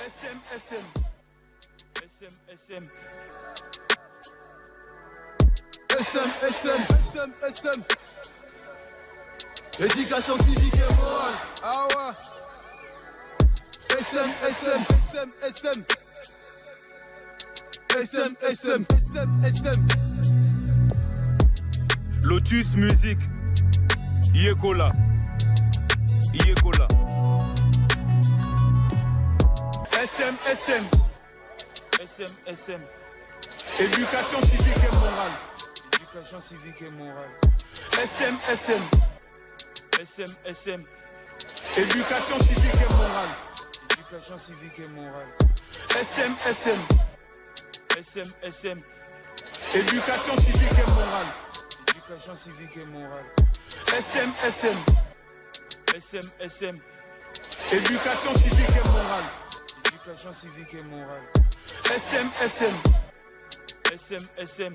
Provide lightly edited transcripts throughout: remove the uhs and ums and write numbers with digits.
SM, SM. SM, SM. SM, SM, SM, SM. Éducation civique et morale. Ah ouais. SM, SM, SM, SM. SM, SM, SM, SM. Lotus Musique. Yekola. Yekola. SM, SM. SM, SM. Éducation civique et morale. Éducation civique et morale. SM, SM. SM, SM. Éducation civique et morale. Éducation civique et morale. SM, SM. SM, SM. Éducation civique et morale. Éducation civique et morale. SM, SM. SM, SM. Éducation civique et morale. Éducation civique et morale. SM, SM. SM, SM.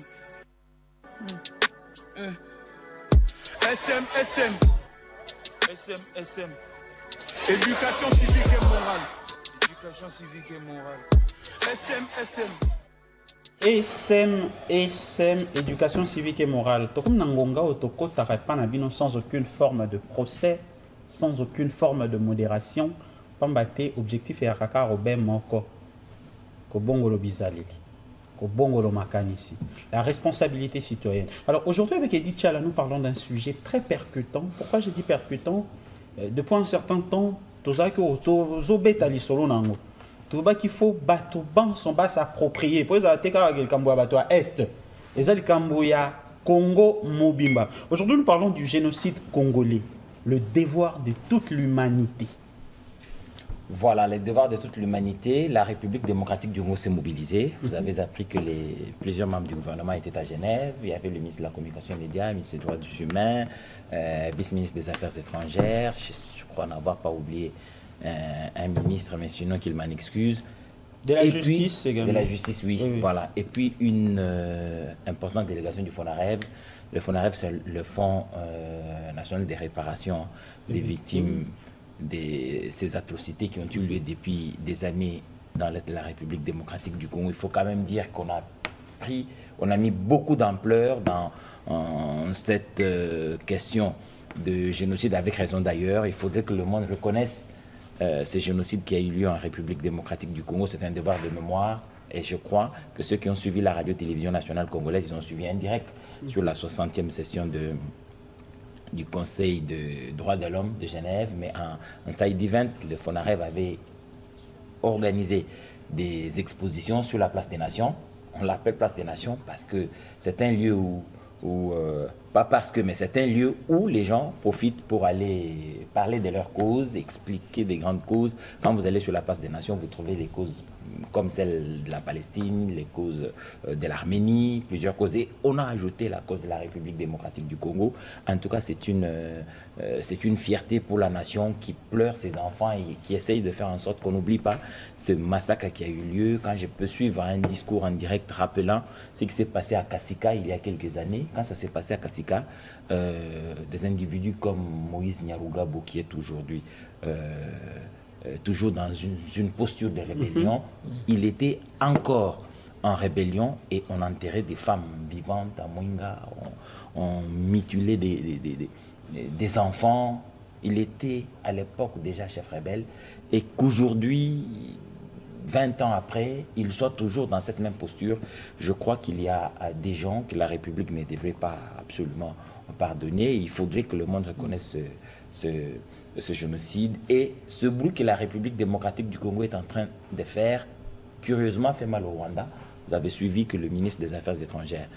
SM, SM. SM, SM. Éducation civique et morale. Éducation civique et morale. SM, SM. SM, éducation civique et morale. Tokum nangonga otoko tarapana sans aucune forme de procès, sans aucune forme de modération. Pambate objectif et akaka robin moko. Kobongolo bizalili. Kobongolo makanisi. La responsabilité citoyenne. Alors aujourd'hui avec Edith Tchala, nous parlons d'un sujet très percutant. Pourquoi je dis percutant? Depuis un certain temps, tozaki ozobeta lisolo nango. Qu'il faut battre son bas s'approprier. Pour ça, est. Congo Mobimba. Aujourd'hui, nous parlons du génocide congolais, le devoir de toute l'humanité. Voilà, le devoir de toute l'humanité. La République démocratique du Congo s'est mobilisée. Vous avez appris que plusieurs membres du gouvernement étaient à Genève. Il y avait le ministre de la Communication et des Médias, le ministre des Droits humains, vice-ministre des Affaires étrangères. Je crois n'avoir pas oublié un ministre, mais sinon qu'il m'en excuse. De la justice également. De la justice, oui, oui. Voilà. Et puis une importante délégation du FONAREV. Le FONAREV, c'est le Fonds national des réparations des victimes de ces atrocités qui ont eu lieu depuis des années dans l'Est de la République démocratique du Congo. Il faut quand même dire qu'on a mis beaucoup d'ampleur dans cette question de génocide, avec raison d'ailleurs. Il faudrait que le monde reconnaisse ce génocide qui a eu lieu en République démocratique du Congo. C'est un devoir de mémoire et je crois que ceux qui ont suivi la radio-télévision nationale congolaise, ils ont suivi en direct sur la 60e session du Conseil de droits de l'homme de Genève. Mais en side event, le FONAREV avait organisé des expositions sur la Place des Nations. On l'appelle Place des Nations parce que c'est un lieu pas parce que, mais c'est un lieu où les gens profitent pour aller parler de leurs causes, expliquer des grandes causes. Quand vous allez sur la Place des Nations, vous trouvez des causes comme celle de la Palestine, les causes de l'Arménie, plusieurs causes. Et on a ajouté la cause de la République démocratique du Congo. En tout cas, c'est une fierté pour la nation qui pleure ses enfants et qui essaye de faire en sorte qu'on n'oublie pas ce massacre qui a eu lieu. Quand je peux suivre un discours en direct rappelant ce qui s'est passé à Kasika il y a quelques années, quand ça s'est passé à Kasika, des individus comme Moïse Nyarugabo, qui est aujourd'hui toujours dans une posture de rébellion, il était encore en rébellion et on enterrait des femmes vivantes à Mwenga, on mutilait des enfants. Il était à l'époque déjà chef rebelle et qu'aujourd'hui, 20 ans après, il soit toujours dans cette même posture. Je crois qu'il y a des gens que la République ne devrait pas absolument pardonner. Il faudrait que le monde reconnaisse ce génocide et ce bruit que la République démocratique du Congo est en train de faire, curieusement, fait mal au Rwanda. Vous avez suivi que le ministre des Affaires étrangères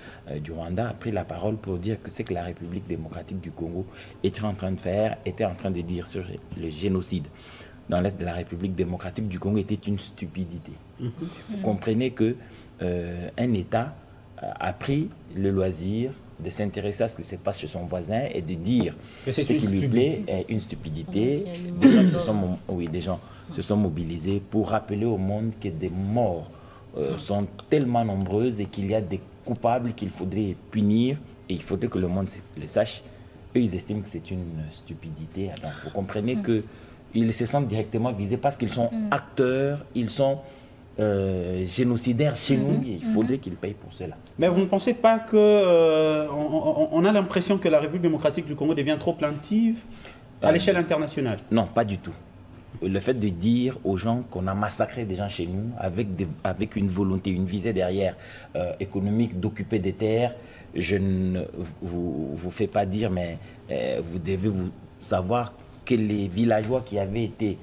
du Rwanda a pris la parole pour dire que ce que la République démocratique du Congo était en train de faire, était en train de dire sur le génocide dans l'Est de la République démocratique du Congo était une stupidité. Vous comprenez que un État a pris le loisir de s'intéresser à ce qui se passe chez son voisin et de dire que ce qui lui plaît est une stupidité. Des gens se sont mobilisés pour rappeler au monde que des morts sont tellement nombreuses et qu'il y a des coupables qu'il faudrait punir et il faudrait que le monde le sache. Eux, ils estiment que c'est une stupidité. Alors, vous comprenez que ils se sentent directement visés parce qu'ils sont acteurs, ils sont génocidaires chez nous. Il faudrait qu'ils payent pour cela. Mais vous ne pensez pas que on a l'impression que la République démocratique du Congo devient trop plaintive à l'échelle internationale? Non, pas du tout. Le fait de dire aux gens qu'on a massacré des gens chez nous avec une volonté, une visée derrière économique d'occuper des terres, je ne vous fais pas dire, mais vous devez savoir que les villageois qui avaient été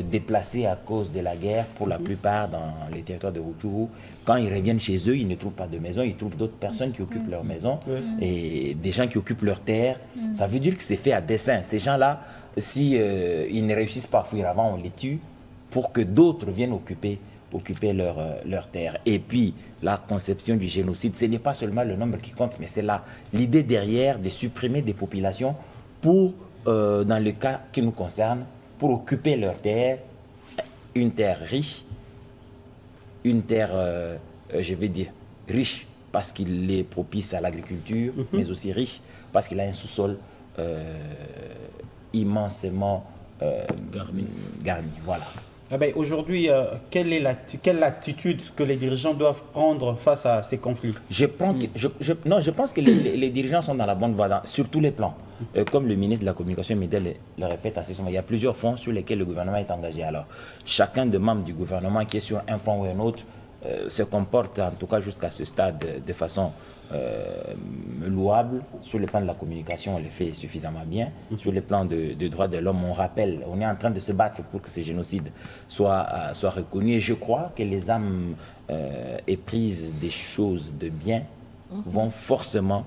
déplacés à cause de la guerre, pour la plupart dans les territoires de Rutshuru, quand ils reviennent chez eux, ils ne trouvent pas de maison, ils trouvent d'autres personnes qui occupent leur maison et des gens qui occupent leur terre. Ça veut dire que c'est fait à dessein. Ces gens-là, si ils ne réussissent pas à fuir avant, on les tue pour que d'autres viennent occuper leur terre. Et puis, la conception du génocide, ce n'est pas seulement le nombre qui compte, mais c'est l'idée derrière de supprimer des populations pour, dans le cas qui nous concerne, pour occuper leur terre, une terre riche, une terre, je vais dire, riche parce qu'il est propice à l'agriculture, mais aussi riche parce qu'il a un sous-sol immensément garni. Voilà. Ah ben, aujourd'hui, quelle attitude que les dirigeants doivent prendre face à ces conflits? Je pense que les dirigeants sont dans la bonne voie, sur tous les plans. Comme le ministre de la Communication Média le répète assez souvent, il y a plusieurs fonds sur lesquels le gouvernement est engagé. Alors, chacun des membres du gouvernement qui est sur un front ou un autre se comporte, en tout cas jusqu'à ce stade, de façon louable. Sur le plan de la communication, on le fait suffisamment bien. Sur le plan de droits de l'homme, on rappelle, on est en train de se battre pour que ces génocides soient reconnus. Et je crois que les âmes éprises des choses de bien vont forcément...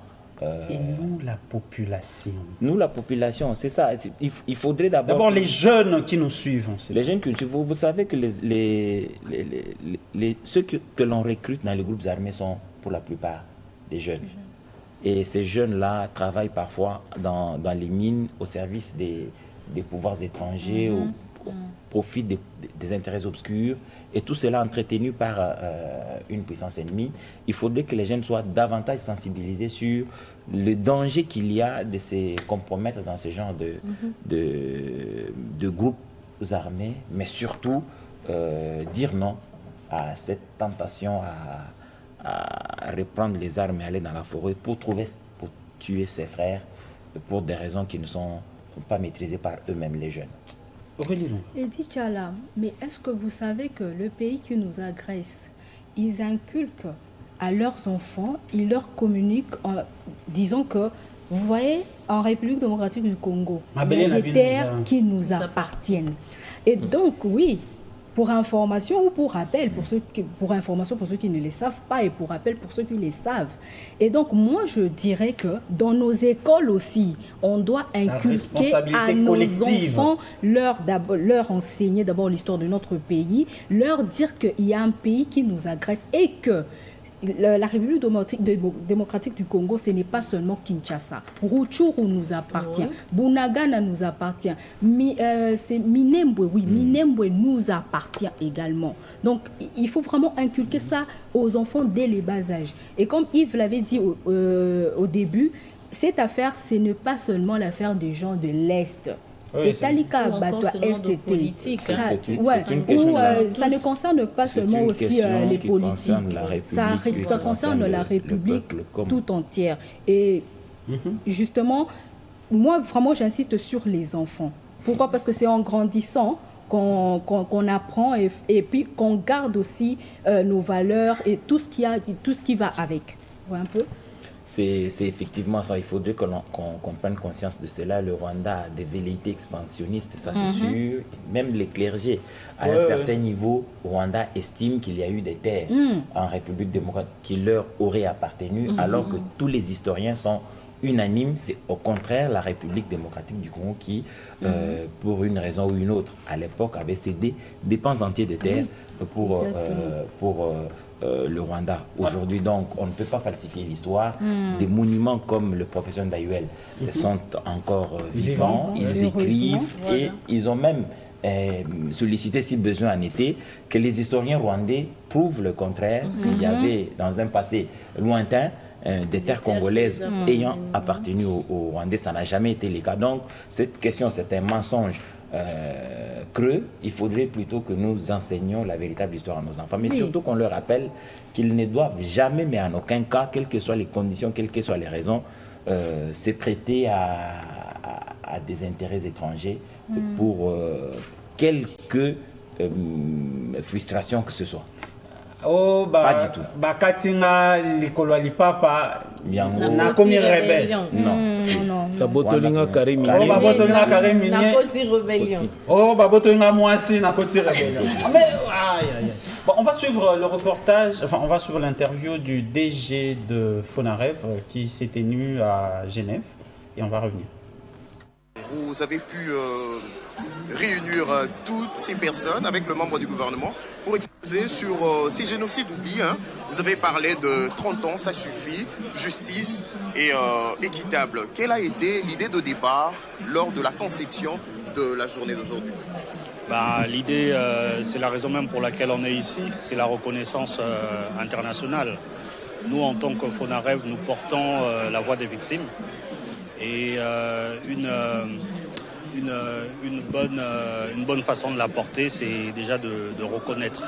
Et nous, la population. Nous, la population, c'est ça. Il faudrait d'abord... D'abord, les jeunes qui nous suivent. Les jeunes qui nous suivent. Vous savez que ceux que l'on recrute dans les groupes armés sont pour la plupart des jeunes. Et ces jeunes-là travaillent parfois dans les mines au service des pouvoirs étrangers, au profit des intérêts obscurs. Et tout cela entretenu par une puissance ennemie. Il faudrait que les jeunes soient davantage sensibilisés sur le danger qu'il y a de se compromettre dans ce genre de groupes armés, mais surtout dire non à cette tentation à reprendre les armes et aller dans la forêt pour tuer ses frères pour des raisons qui ne sont pas maîtrisées par eux-mêmes, les jeunes. Edith Tchala, mais est-ce que vous savez que le pays qui nous agresse, ils inculquent à leurs enfants, ils leur communiquent, disons que, vous voyez, en République démocratique du Congo, il y a des terres qui nous appartiennent. Et donc, oui, pour information ou pour rappel, pour information pour ceux qui ne les savent pas et pour rappel pour ceux qui les savent. Et donc, moi, je dirais que dans nos écoles aussi, on doit inculquer à nos enfants, leur enseigner d'abord l'histoire de notre pays, leur dire qu'il y a un pays qui nous agresse et que la République démocratique du Congo, ce n'est pas seulement Kinshasa. Rutshuru nous appartient. Bunagana nous appartient. C'est Minembwe, oui, Minembwe nous appartient également. Donc, il faut vraiment inculquer ça aux enfants dès les bas âges. Et comme Yves l'avait dit au début, cette affaire, ce n'est pas seulement l'affaire des gens de l'Est. Oui, Talika Batwa STT, ça ne concerne pas seulement aussi les politiques, ça concerne la République tout entière. Et justement, moi vraiment j'insiste sur les enfants. Pourquoi? Parce que c'est en grandissant qu'on apprend et puis qu'on garde aussi nos valeurs et tout ce qui va avec. Vous voyez un peu? C'est effectivement ça, il faudrait qu'on prenne conscience de cela. Le Rwanda a des velléités expansionnistes, ça c'est sûr. Même les clergés, à un certain niveau, Rwanda estime qu'il y a eu des terres en République démocratique qui leur auraient appartenu, alors que tous les historiens sont unanimes. C'est au contraire la République démocratique du Congo qui, pour une raison ou une autre, à l'époque, avait cédé des pans entiers de terres pour le Rwanda. Aujourd'hui, donc, on ne peut pas falsifier l'histoire. Des monuments comme le professeur Ndayuel sont encore vivants, ils écrivent et ils ont même sollicité, si besoin en était, que les historiens rwandais prouvent le contraire, qu'il y avait dans un passé lointain des terres congolaises ayant appartenu aux Rwandais. Ça n'a jamais été le cas. Donc, cette question, c'est un mensonge creux, il faudrait plutôt que nous enseignions la véritable histoire à nos enfants, mais surtout qu'on leur rappelle qu'ils ne doivent jamais, mais en aucun cas, quelles que soient les conditions, quelles que soient les raisons, se prêter à des intérêts étrangers pour quelque frustration que ce soit. Oh, pas du tout. Katinga likolo lipapa na komi rebelle. Non. Babotolinga Karimi. Oh, babotolinga Karimi. Na koti rébellion. Oh, babotolinga Mwasi na koti rébellion. Mais bon, on va suivre le reportage, enfin on va suivre l'interview du DG de Fonarev qui s'est tenu à Genève et on va revenir. Vous avez pu réunir toutes ces personnes avec le membre du gouvernement pour exposer sur ces génocides oubliés. Vous avez parlé de 30 ans, ça suffit, justice et équitable. Quelle a été l'idée de départ lors de la conception de la journée d'aujourd'hui? L'idée, c'est la raison même pour laquelle on est ici, c'est la reconnaissance internationale. Nous, en tant que Fonarev, nous portons la voix des victimes. Et une bonne façon de la porter, c'est déjà de reconnaître,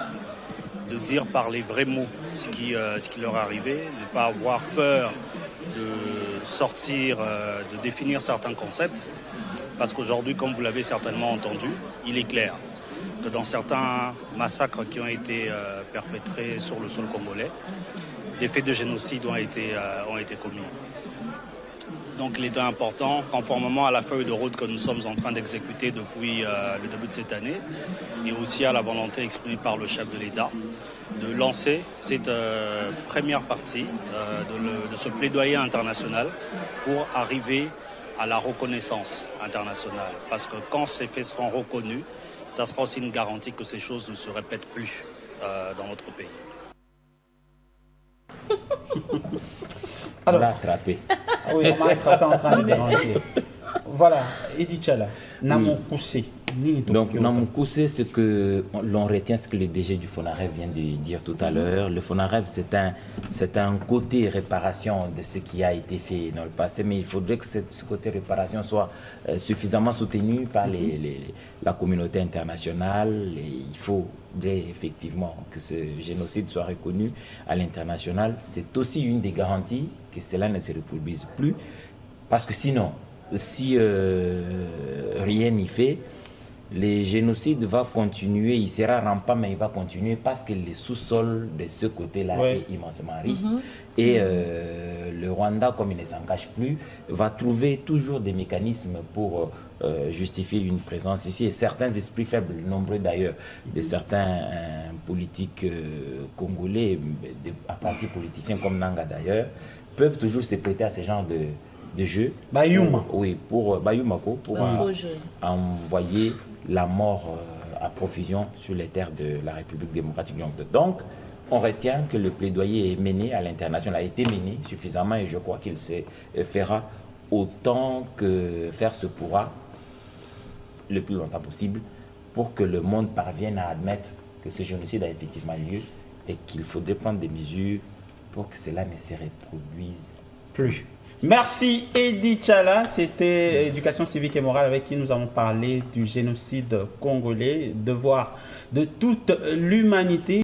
de dire par les vrais mots ce qui leur est arrivé, de ne pas avoir peur de sortir, de définir certains concepts. Parce qu'aujourd'hui, comme vous l'avez certainement entendu, il est clair que dans certains massacres qui ont été perpétrés sur le sol congolais, des faits de génocide ont été commis. Donc il est important, conformément à la feuille de route que nous sommes en train d'exécuter depuis le début de cette année, et aussi à la volonté exprimée par le chef de l'État, de lancer cette première partie de ce plaidoyer international pour arriver à la reconnaissance internationale. Parce que quand ces faits seront reconnus, ça sera aussi une garantie que ces choses ne se répètent plus dans notre pays. Alors, on l'a attrapé. Oui, on m'a attrapé en train de déranger. Voilà, Edi Tchala, Namon Koussé. Donc, Namon Koussé, ce que l'on retient, ce que le DG du Fonarev vient de dire tout à l'heure. Le Fonarev, c'est un côté réparation de ce qui a été fait dans le passé, mais il faudrait que ce côté réparation soit suffisamment soutenu par la communauté internationale. Et il faudrait effectivement que ce génocide soit reconnu à l'international. C'est aussi une des garanties que cela ne se reproduise plus, parce que sinon, si rien n'y fait, le génocide va continuer, il sera rampant, mais il va continuer parce que le sous-sol de ce côté-là est immensément riche. Et le Rwanda, comme il ne s'en cache plus, va trouver toujours des mécanismes pour justifier une présence ici. Et certains esprits faibles, nombreux d'ailleurs, de certains politiques congolais, à partis politiciens comme Nanga d'ailleurs, peuvent toujours se prêter à ce genre de jeu. Bayuma. Pour Bayumako, pour envoyer la mort à profusion sur les terres de la République démocratique du Congo. Donc, on retient que le plaidoyer est mené à l'international, a été mené suffisamment, et je crois qu'il se fera autant que faire se pourra le plus longtemps possible pour que le monde parvienne à admettre que ce génocide a effectivement lieu et qu'il faudrait prendre des mesures pour que cela ne se reproduise plus. Merci Edi Tchala, c'était Éducation civique et morale avec qui nous avons parlé du génocide congolais, devoir de toute l'humanité.